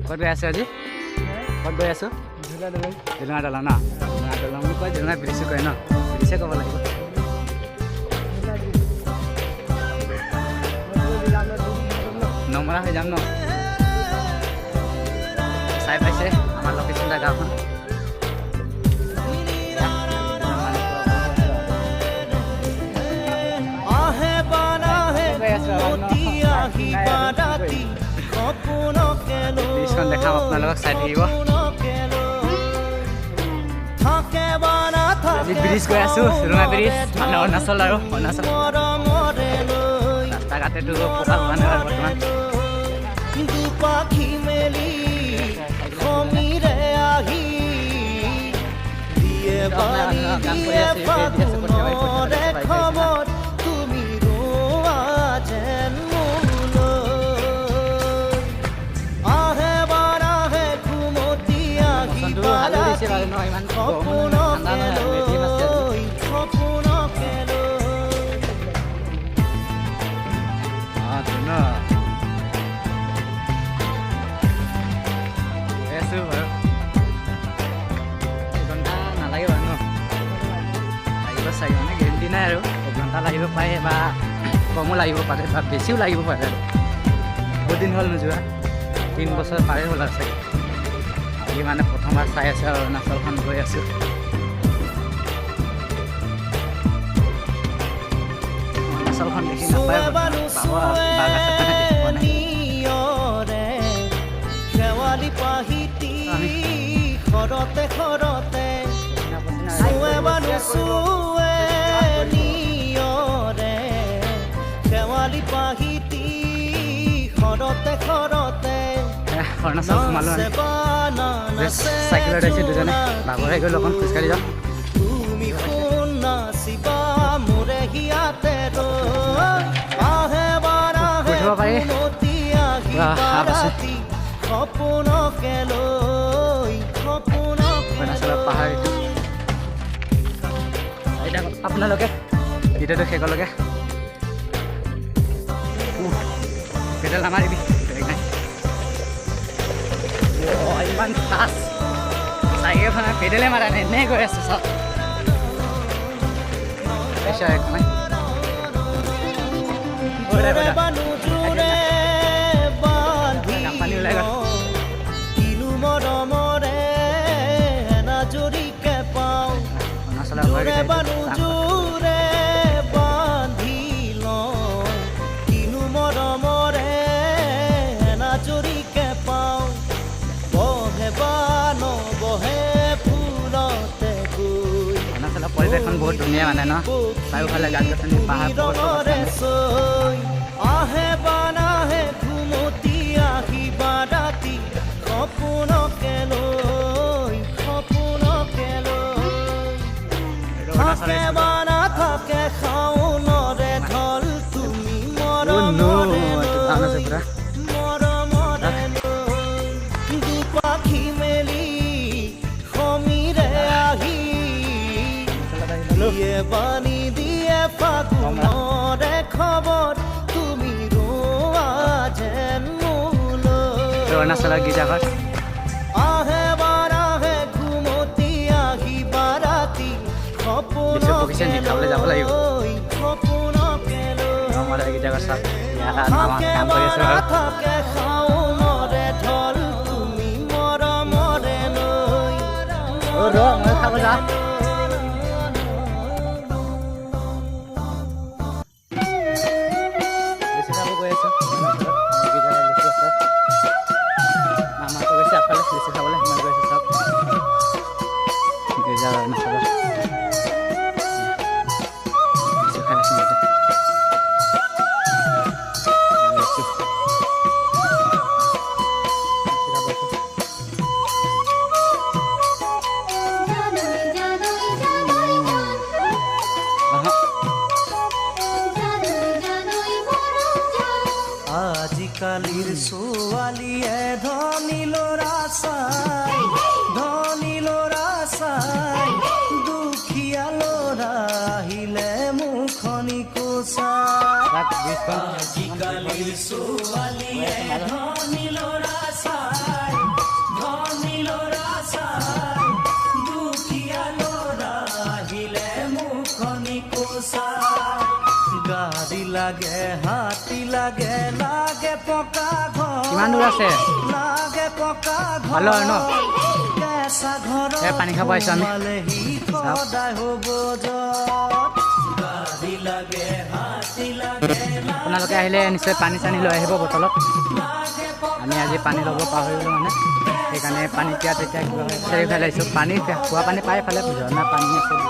ক'ত গৈ আছো আজি ক'ত গৈ আছো ঝুলনা দলং ন ঝুলনা দলং বুলি কয় ঝুলনা ব্ৰিজো কয় ন ব্ৰিজে ক'ব লাগিব নমৰা হৈ যাম ন চাই পাইছে আমাৰ লোকেশ্যন গাঁওখন ব্ৰিজখন দেখাম আপোনালোকক চাই থাকিব ব্ৰিজ গৈ আছো ঝুলনা ব্ৰিজ মানে অৰুণাচল আৰু অৰুণাচল ৰাস্তা ঘাটেতো পকা হোৱা নাই বৰ্তমান পাখি মেলি খমিৰে আহি দিয়ে বাণী দিয়ে ফাগুনৰে খবৰ তুমি ৰোৱা যেন মোলৈ আহে বাৰাহে ঘুমতি আহি বাৰাতি সপোনকে লৈ সপোনকে লৈ চাগে মানে গেৰেণ্টি নাই আৰু 1 ঘণ্টা লাগিব পাৰে বা কমো লাগিব পাৰে বা বেছিও লাগিব পাৰে আৰু বহুত দিন হ'ল নোযোৱা 3 বছৰ পাৰে হ'ল আৰু চাগে আজি মানে প্ৰথমবাৰ চাই আছোঁ আৰু অৰুণাচলখন গৈ আছোঁ অৰুণাচলখন দেখি নাপায় ঘৰতে ঘৰতে চুৱে বানু চুৱে নিয়ৰে শেৱালি পাহিতি ঘৰতে ঘৰতে অৰুণাচল সোমালোঁ চাইকেলত আহিছে দুজনে বাগৰ আহি গ'ল অকণ খোজকাঢ়ি যাওঁ তুমি শুন নাচিবা মোৰে হিয়াতে আহে বাৰাহে ঘুমতি আহি বাৰাতি সপোনকে লৈ অৰুণাচলৰ পাহাৰ এইটো আপোনালোকে ভিডিঅ'টো শেষলৈকে পেডেল নামাৰিবি ইমান ফাষ্ট চাইকেলখনে পেডেলে মাৰা নাই এনেই গৈ আছোঁ চব পানী ওলাই গ'ল বানুজুৰে বান্ধি লওঁ কিনো মৰমৰে এনাজৰিকে পাওঁ বহে বা নবহে ফুলতে গৈ অৰুণাচলৰ পৰিৱেশখন বহুত ধুনীয়া মানে ন চাৰিওফালে গাছ গছনি পাহাৰ আহে বানাহে ঘুমতি আহি বাৰাতি সপোনকে লৈ সপোনকে থাকে বানা থাকে খাওনৰে ঢল তুমি মৰমৰে মৰমৰে দুপাখি মেলি খমিৰে আহি দিয়ে বাণী দিয়ে ফাগুনৰে খবৰ তুমি ৰোৱা যেন মোলৈ অৰুণাচলৰ গীৰ্জাঘৰ আহে বাৰাহে ঘুমতি আহি বাৰাতি খাবলৈ যাব লাগিব গীৰ্জাঘৰ চাওক কাম কৰি আছোঁ আৰু মই খাব যাওঁ গৈ আছোঁ মামাটো গৈছে আগফালে লিচু খাবলৈ মই গৈ আছোঁ চব গীৰ্জা অৰুণাচলৰ আজিকালিৰ ছোৱালীয়ে ধনী ল'ৰা চাই দুখীয়া ল'ৰা আহিলে মুখনি কোচাই আজিকালিৰ ছোৱালীয়ে ধনী ল'ৰা চাই গাড়ী লাগে হাতী লাগে লাগে পকা ঘৰ কিমান দূৰ আছে লাগে পকা ঘৰ ভালো হয় ন কেঁচা ঘৰত এই পানী খাব আহিছোঁ আমি সোমালেহি সদায় হ'ব যত গাড়ী লাগে হাতী লাগে আপোনালোকে আহিলে নিশ্চয় পানী চানী লৈ আহিব বটলত আমি আজি পানী ল'ব পাহৰিলোঁ মানে সেইকাৰণে পানী তিয়াত এতিয়া কিবা বিচাৰি পেলাইছোঁ পানী খোৱা পানী পাই পেলাই ঝৰ্ণা পানী আছে